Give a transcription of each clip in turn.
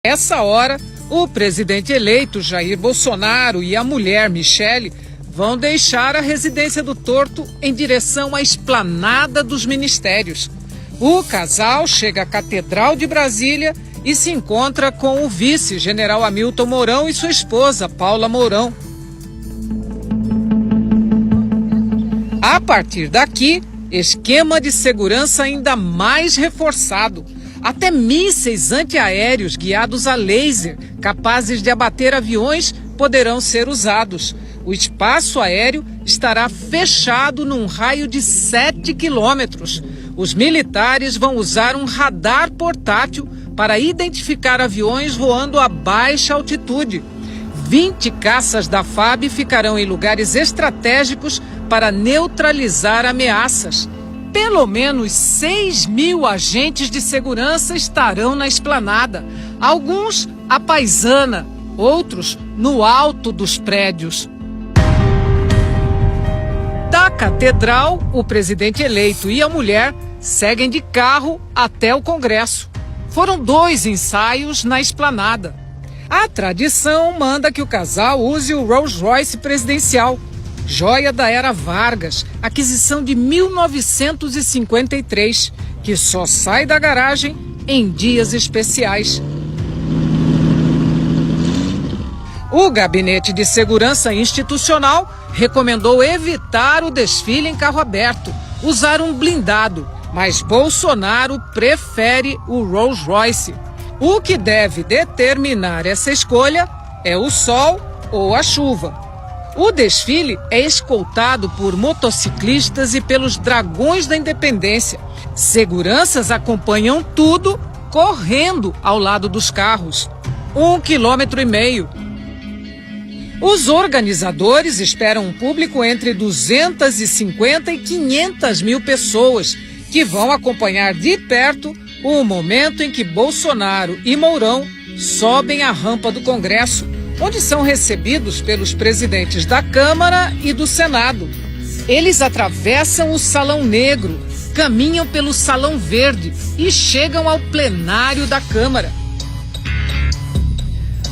Nessa hora, o presidente eleito Jair Bolsonaro e a mulher Michele vão deixar a residência do Torto em direção à esplanada dos ministérios. O casal chega à Catedral de Brasília e se encontra com o vice, general Hamilton Mourão, e sua esposa, Paula Mourão. A partir daqui, esquema de segurança ainda mais reforçado. Até mísseis antiaéreos guiados a laser, capazes de abater aviões, poderão ser usados. O espaço aéreo estará fechado num raio de 7 quilômetros. Os militares vão usar um radar portátil para identificar aviões voando a baixa altitude. 20 caças da FAB ficarão em lugares estratégicos para neutralizar ameaças. Pelo menos 6.000 agentes de segurança estarão na esplanada. Alguns à paisana, outros no alto dos prédios. Da catedral, o presidente eleito e a mulher seguem de carro até o Congresso. Foram 2 ensaios na esplanada. A tradição manda que o casal use o Rolls Royce presidencial, joia da era Vargas, aquisição de 1953, que só sai da garagem em dias especiais. O Gabinete de Segurança Institucional recomendou evitar o desfile em carro aberto, usar um blindado, mas Bolsonaro prefere o Rolls Royce. O que deve determinar essa escolha é o sol ou a chuva. O desfile é escoltado por motociclistas e pelos Dragões da Independência. Seguranças acompanham tudo correndo ao lado dos carros. 1,5 quilômetros. Os organizadores esperam um público entre 250 e 500 mil pessoas, que vão acompanhar de perto o momento em que Bolsonaro e Mourão sobem a rampa do Congresso, onde são recebidos pelos presidentes da Câmara e do Senado. Eles atravessam o Salão Negro, caminham pelo Salão Verde e chegam ao plenário da Câmara.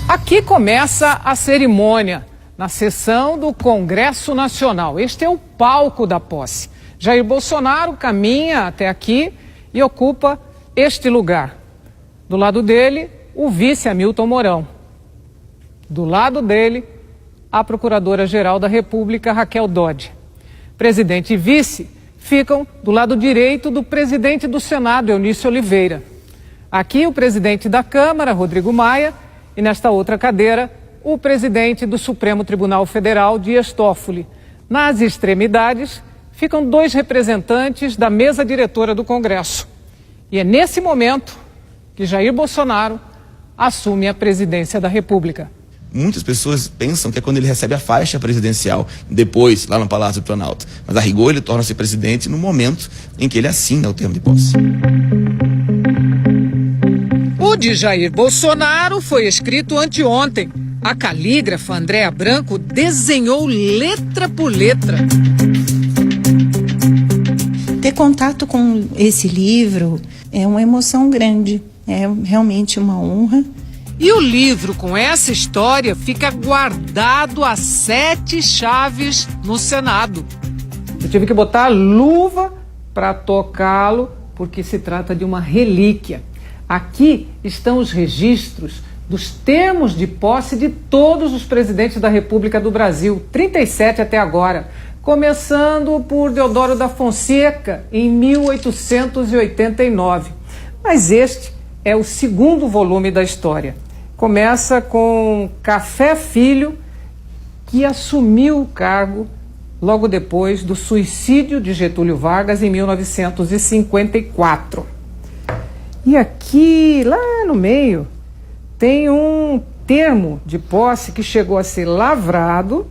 Aqui começa a cerimônia, na sessão do Congresso Nacional. Este é o palco da posse. Jair Bolsonaro caminha até aqui e ocupa este lugar. Do lado dele, o vice Hamilton Mourão. Do lado dele, a Procuradora-Geral da República, Raquel Dodge. Presidente e vice ficam do lado direito do presidente do Senado, Eunício Oliveira. Aqui, o presidente da Câmara, Rodrigo Maia, e nesta outra cadeira, o presidente do Supremo Tribunal Federal, Dias Toffoli. Nas extremidades, ficam 2 representantes da mesa diretora do Congresso. E é nesse momento que Jair Bolsonaro assume a presidência da República. Muitas pessoas pensam que é quando ele recebe a faixa presidencial, depois, lá no Palácio do Planalto. Mas a rigor, ele torna-se presidente no momento em que ele assina o termo de posse. O de Jair Bolsonaro foi escrito anteontem. A calígrafa Andréa Branco desenhou letra por letra. Ter contato com esse livro é uma emoção grande, é realmente uma honra. E o livro com essa história fica guardado a 7 chaves no Senado. Eu tive que botar a luva para tocá-lo, porque se trata de uma relíquia. Aqui estão os registros dos termos de posse de todos os presidentes da República do Brasil, 37 até agora, começando por Deodoro da Fonseca, em 1889. Mas este é o 2º volume da história. Começa com Café Filho, que assumiu o cargo logo depois do suicídio de Getúlio Vargas em 1954. E aqui, lá no meio, tem um termo de posse que chegou a ser lavrado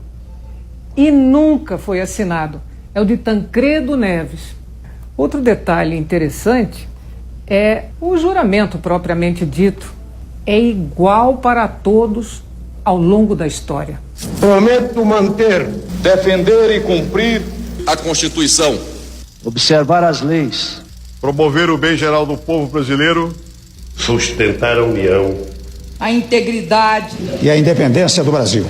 e nunca foi assinado. É o de Tancredo Neves. Outro detalhe interessante é o juramento propriamente dito. É igual para todos ao longo da história. Prometo manter, defender e cumprir a Constituição, observar as leis, promover o bem geral do povo brasileiro, sustentar a união, a integridade e a independência do Brasil.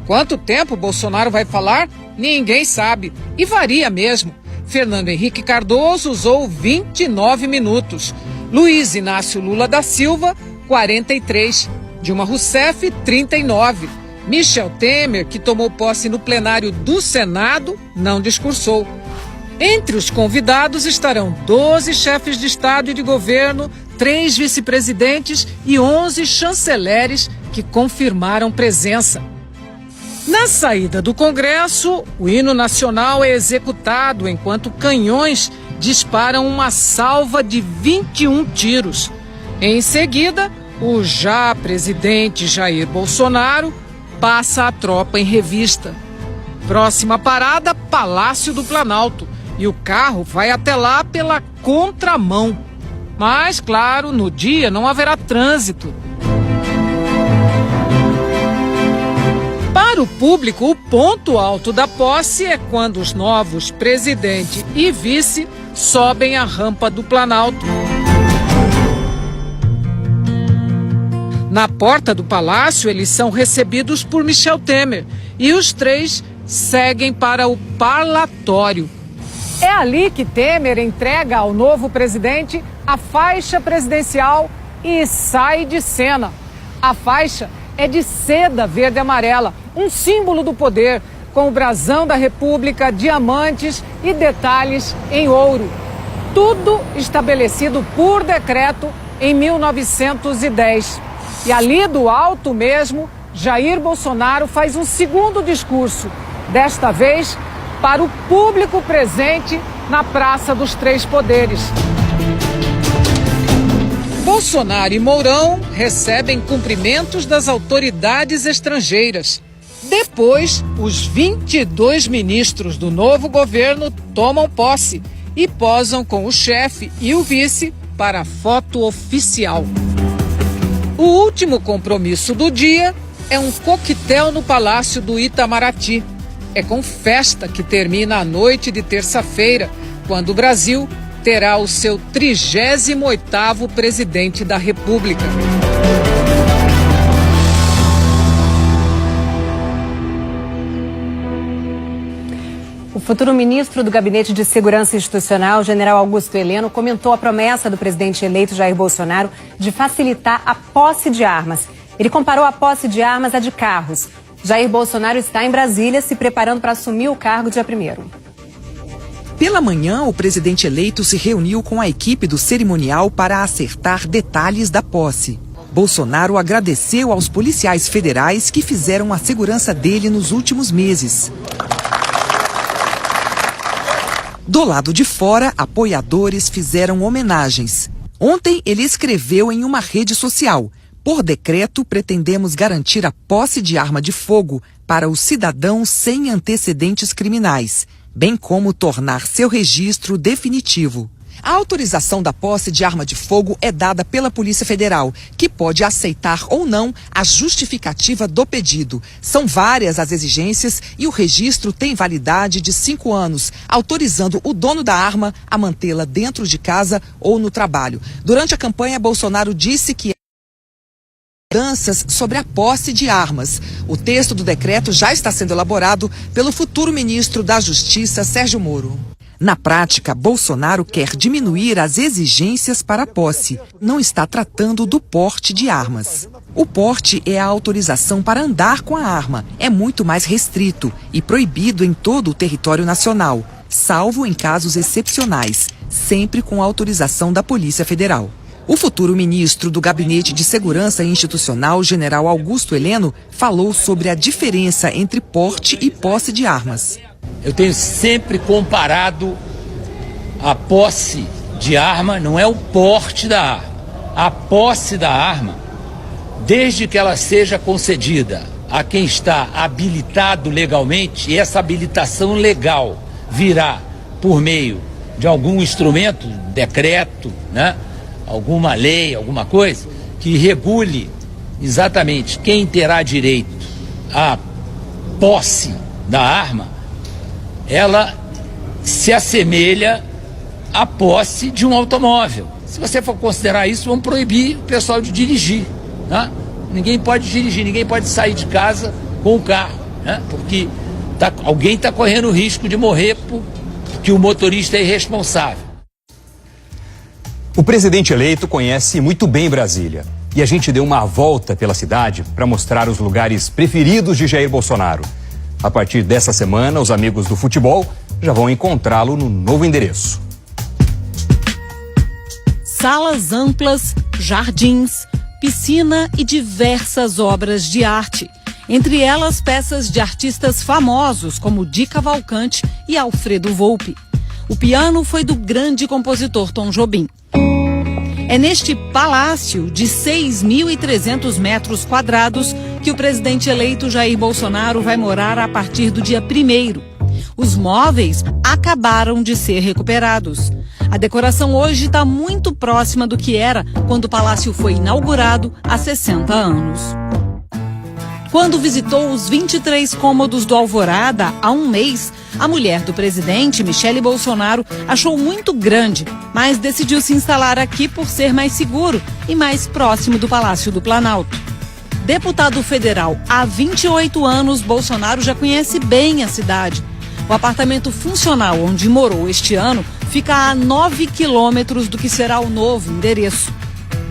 Quanto tempo Bolsonaro vai falar? Ninguém sabe. E varia mesmo. Fernando Henrique Cardoso usou 29 minutos. Luiz Inácio Lula da Silva, 43. Dilma Rousseff, 39. Michel Temer, que tomou posse no plenário do Senado, não discursou. Entre os convidados estarão 12 chefes de Estado e de governo, 3 vice-presidentes e 11 chanceleres que confirmaram presença. Na saída do Congresso, o hino nacional é executado enquanto canhões disparam uma salva de 21 tiros. Em seguida, o já presidente Jair Bolsonaro passa a tropa em revista. Próxima parada, Palácio do Planalto. E o carro vai até lá pela contramão. Mas, claro, no dia não haverá trânsito. Para o público, o ponto alto da posse é quando os novos presidente e vice sobem a rampa do Planalto. Na porta do palácio, eles são recebidos por Michel Temer e os 3 seguem para o parlatório. É ali que Temer entrega ao novo presidente a faixa presidencial e sai de cena. A faixa é de seda verde e amarela, um símbolo do poder, com o brasão da República, diamantes e detalhes em ouro. Tudo estabelecido por decreto em 1910. E ali do alto mesmo, Jair Bolsonaro faz um segundo discurso, desta vez para o público presente na Praça dos Três Poderes. Bolsonaro e Mourão recebem cumprimentos das autoridades estrangeiras. Depois, os 22 ministros do novo governo tomam posse e posam com o chefe e o vice para a foto oficial. O último compromisso do dia é um coquetel no Palácio do Itamaraty. É com festa que termina a noite de terça-feira, quando o Brasil terá o seu 38º presidente da República. O futuro ministro do Gabinete de Segurança Institucional, general Augusto Heleno, comentou a promessa do presidente eleito Jair Bolsonaro de facilitar a posse de armas. Ele comparou a posse de armas à de carros. Jair Bolsonaro está em Brasília se preparando para assumir o cargo dia 1º. Pela manhã, o presidente eleito se reuniu com a equipe do cerimonial para acertar detalhes da posse. Bolsonaro agradeceu aos policiais federais que fizeram a segurança dele nos últimos meses. Do lado de fora, apoiadores fizeram homenagens. Ontem, ele escreveu em uma rede social: por decreto, pretendemos garantir a posse de arma de fogo para os cidadãos sem antecedentes criminais, bem como tornar seu registro definitivo. A autorização da posse de arma de fogo é dada pela Polícia Federal, que pode aceitar ou não a justificativa do pedido. São várias as exigências e o registro tem validade de 5 anos, autorizando o dono da arma a mantê-la dentro de casa ou no trabalho. Durante a campanha, Bolsonaro disse que mudanças sobre a posse de armas. O texto do decreto já está sendo elaborado pelo futuro ministro da Justiça, Sérgio Moro. Na prática, Bolsonaro quer diminuir as exigências para a posse. Não está tratando do porte de armas. O porte é a autorização para andar com a arma. É muito mais restrito e proibido em todo o território nacional, salvo em casos excepcionais, sempre com autorização da Polícia Federal. O futuro ministro do Gabinete de Segurança Institucional, general Augusto Heleno, falou sobre a diferença entre porte e posse de armas. Eu tenho sempre comparado a posse de arma, não é o porte da arma, a posse da arma, desde que ela seja concedida a quem está habilitado legalmente, e essa habilitação legal virá por meio de algum instrumento, decreto, né? Alguma lei, alguma coisa, que regule exatamente quem terá direito à posse da arma, ela se assemelha à posse de um automóvel. Se você for considerar isso, vamos proibir o pessoal de dirigir, tá? Ninguém pode dirigir, ninguém pode sair de casa com o carro, né? Porque alguém está correndo o risco de morrer porque o motorista é irresponsável. O presidente eleito conhece muito bem Brasília. E a gente deu uma volta pela cidade para mostrar os lugares preferidos de Jair Bolsonaro. A partir dessa semana, os amigos do futebol já vão encontrá-lo no novo endereço. Salas amplas, jardins, piscina e diversas obras de arte. Entre elas, peças de artistas famosos como Di Cavalcanti e Alfredo Volpi. O piano foi do grande compositor Tom Jobim. É neste palácio de 6.300 metros quadrados que o presidente eleito Jair Bolsonaro vai morar a partir do dia 1º. Os móveis acabaram de ser recuperados. A decoração hoje está muito próxima do que era quando o palácio foi inaugurado há 60 anos. Quando visitou os 23 cômodos do Alvorada há um mês, a mulher do presidente, Michele Bolsonaro, achou muito grande, mas decidiu se instalar aqui por ser mais seguro e mais próximo do Palácio do Planalto. Deputado federal há 28 anos, Bolsonaro já conhece bem a cidade. O apartamento funcional onde morou este ano fica a 9 quilômetros do que será o novo endereço.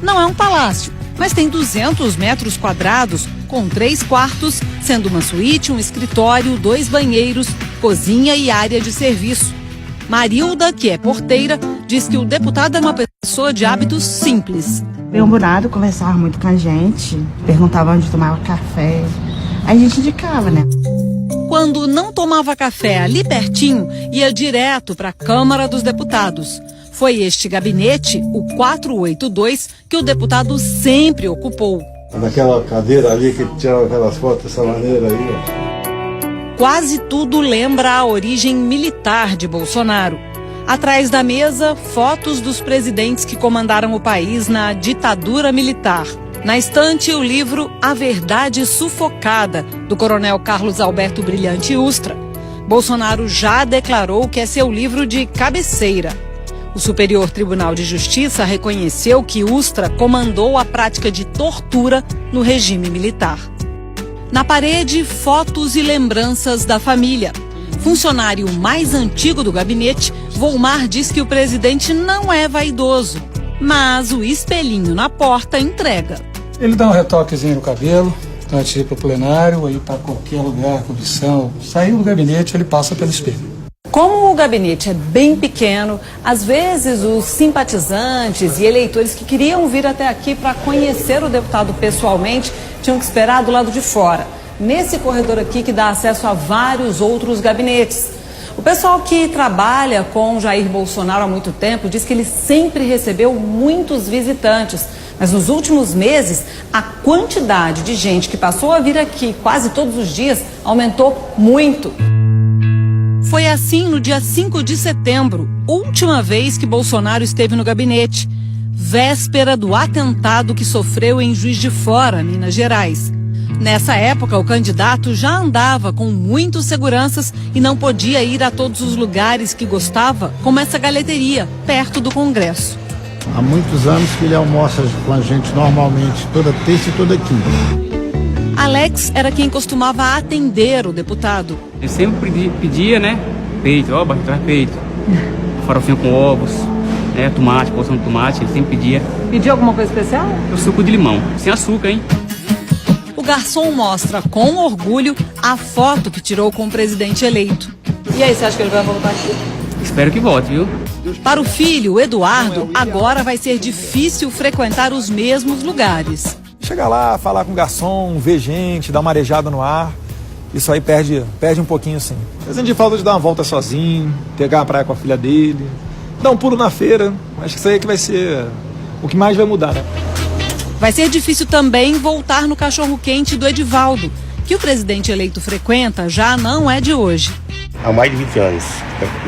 Não é um palácio, mas tem 200 metros quadrados, com 3 quartos, sendo uma suíte, um escritório, 2 banheiros, cozinha e área de serviço. Marilda, que é porteira, diz que o deputado é uma pessoa de hábitos simples. Bem-humorado, conversava muito com a gente, perguntava onde tomava café, aí a gente indicava, né? Quando não tomava café ali pertinho, ia direto para a Câmara dos Deputados. Foi este gabinete, o 482, que o deputado sempre ocupou. Naquela cadeira ali que tirava aquelas fotos dessa maneira aí, ó. Quase tudo lembra a origem militar de Bolsonaro. Atrás da mesa, fotos dos presidentes que comandaram o país na ditadura militar. Na estante, o livro A Verdade Sufocada, do coronel Carlos Alberto Brilhante Ustra. Bolsonaro já declarou que é seu livro de cabeceira. O Superior Tribunal de Justiça reconheceu que Ustra comandou a prática de tortura no regime militar. Na parede, fotos e lembranças da família. Funcionário mais antigo do gabinete, Volmar diz que o presidente não é vaidoso, mas o espelhinho na porta entrega. Ele dá um retoquezinho no cabelo, antes de ir para o plenário ou ir para qualquer lugar, comissão. Saiu do gabinete, ele passa pelo espelho. Como o gabinete é bem pequeno, às vezes os simpatizantes e eleitores que queriam vir até aqui para conhecer o deputado pessoalmente tinham que esperar do lado de fora, nesse corredor aqui que dá acesso a vários outros gabinetes. O pessoal que trabalha com Jair Bolsonaro há muito tempo diz que ele sempre recebeu muitos visitantes, mas nos últimos meses a quantidade de gente que passou a vir aqui quase todos os dias aumentou muito. Foi assim no dia 5 de setembro, última vez que Bolsonaro esteve no gabinete, véspera do atentado que sofreu em Juiz de Fora, Minas Gerais. Nessa época, o candidato já andava com muitos seguranças e não podia ir a todos os lugares que gostava, como essa galeteria, perto do Congresso. Há muitos anos que ele almoça com a gente normalmente, toda terça e toda quinta. Alex era quem costumava atender o deputado. Eu sempre pedia, né? Peito, ó, traz peito. Farofinha com ovos, né? Tomate, porção de tomate, ele sempre pedia. Pediu alguma coisa especial? O suco de limão, sem açúcar, hein? O garçom mostra com orgulho a foto que tirou com o presidente eleito. E aí, você acha que ele vai voltar aqui? Espero que volte, viu? Para o filho, Eduardo, agora vai ser difícil frequentar os mesmos lugares. Chegar lá, falar com o garçom, ver gente, dar uma arejada no ar, isso aí perde um pouquinho sim. Eu senti falta de dar uma volta sozinho, pegar a praia com a filha dele, dar um pulo na feira, acho que isso aí é que vai ser o que mais vai mudar, né? Vai ser difícil também voltar no cachorro-quente do Edivaldo, que o presidente eleito frequenta já não é de hoje. Há mais de 20 anos,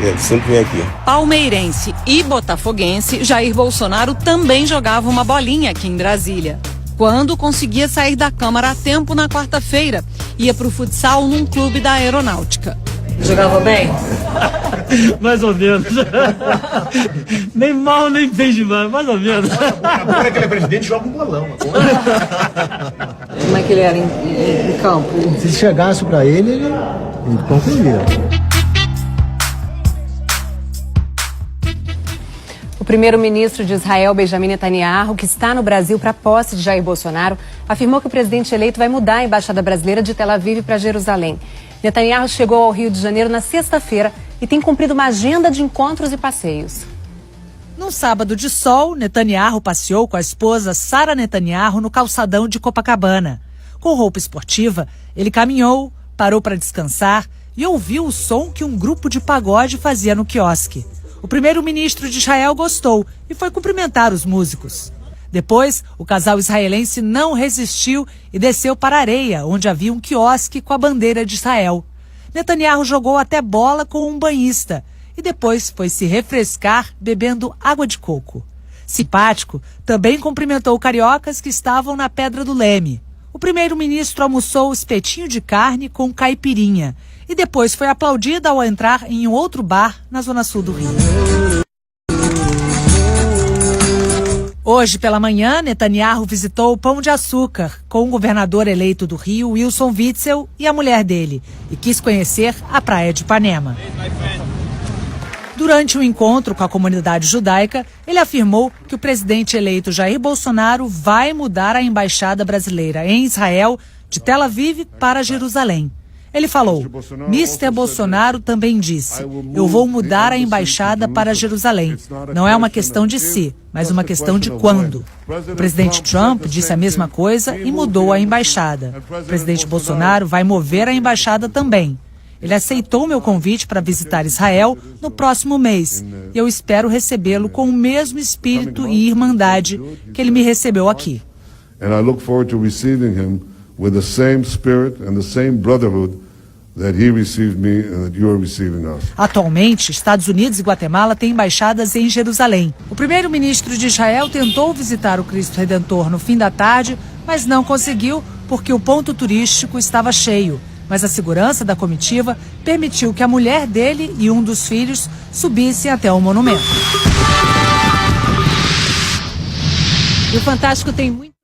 eu sempre venho aqui. Palmeirense e botafoguense, Jair Bolsonaro também jogava uma bolinha aqui em Brasília. Quando conseguia sair da Câmara a tempo na quarta-feira, ia para o futsal num clube da Aeronáutica. Jogava bem? Mais ou menos. Nem mal, nem bem demais, mais ou menos. Agora que ele é presidente, joga um bolão. Como é que ele era em campo? Se chegasse para ele concluía. O primeiro-ministro de Israel, Benjamin Netanyahu, que está no Brasil para a posse de Jair Bolsonaro, afirmou que o presidente eleito vai mudar a embaixada brasileira de Tel Aviv para Jerusalém. Netanyahu chegou ao Rio de Janeiro na sexta-feira e tem cumprido uma agenda de encontros e passeios. Num sábado de sol, Netanyahu passeou com a esposa Sara Netanyahu no calçadão de Copacabana. Com roupa esportiva, ele caminhou, parou para descansar e ouviu o som que um grupo de pagode fazia no quiosque. O primeiro-ministro de Israel gostou e foi cumprimentar os músicos. Depois, o casal israelense não resistiu e desceu para a areia, onde havia um quiosque com a bandeira de Israel. Netanyahu jogou até bola com um banhista e depois foi se refrescar bebendo água de coco. Simpático, também cumprimentou cariocas que estavam na Pedra do Leme. O primeiro-ministro almoçou espetinho de carne com caipirinha e depois foi aplaudido ao entrar em um outro bar na zona sul do Rio. Hoje pela manhã, Netanyahu visitou o Pão de Açúcar com o governador eleito do Rio, Wilson Witzel, e a mulher dele, e quis conhecer a praia de Ipanema. Durante um encontro com a comunidade judaica, ele afirmou que o presidente eleito Jair Bolsonaro vai mudar a embaixada brasileira em Israel de Tel Aviv para Jerusalém. Ele falou: Mr. Bolsonaro também disse, eu vou mudar a embaixada para Jerusalém. Não é uma questão de se, mas uma questão de quando. O presidente Trump disse a mesma coisa e mudou a embaixada. O presidente Bolsonaro vai mover a embaixada também. Ele aceitou meu convite para visitar Israel no próximo mês e eu espero recebê-lo com o mesmo espírito e irmandade que ele me recebeu aqui. And I look forward to receiving him with the same spirit and the same brotherhood that he received me and that you are receiving us. Atualmente, Estados Unidos e Guatemala têm embaixadas em Jerusalém. O primeiro-ministro de Israel tentou visitar o Cristo Redentor no fim da tarde, mas não conseguiu porque o ponto turístico estava cheio. Mas a segurança da comitiva permitiu que a mulher dele e um dos filhos subissem até o monumento. E o Fantástico tem muito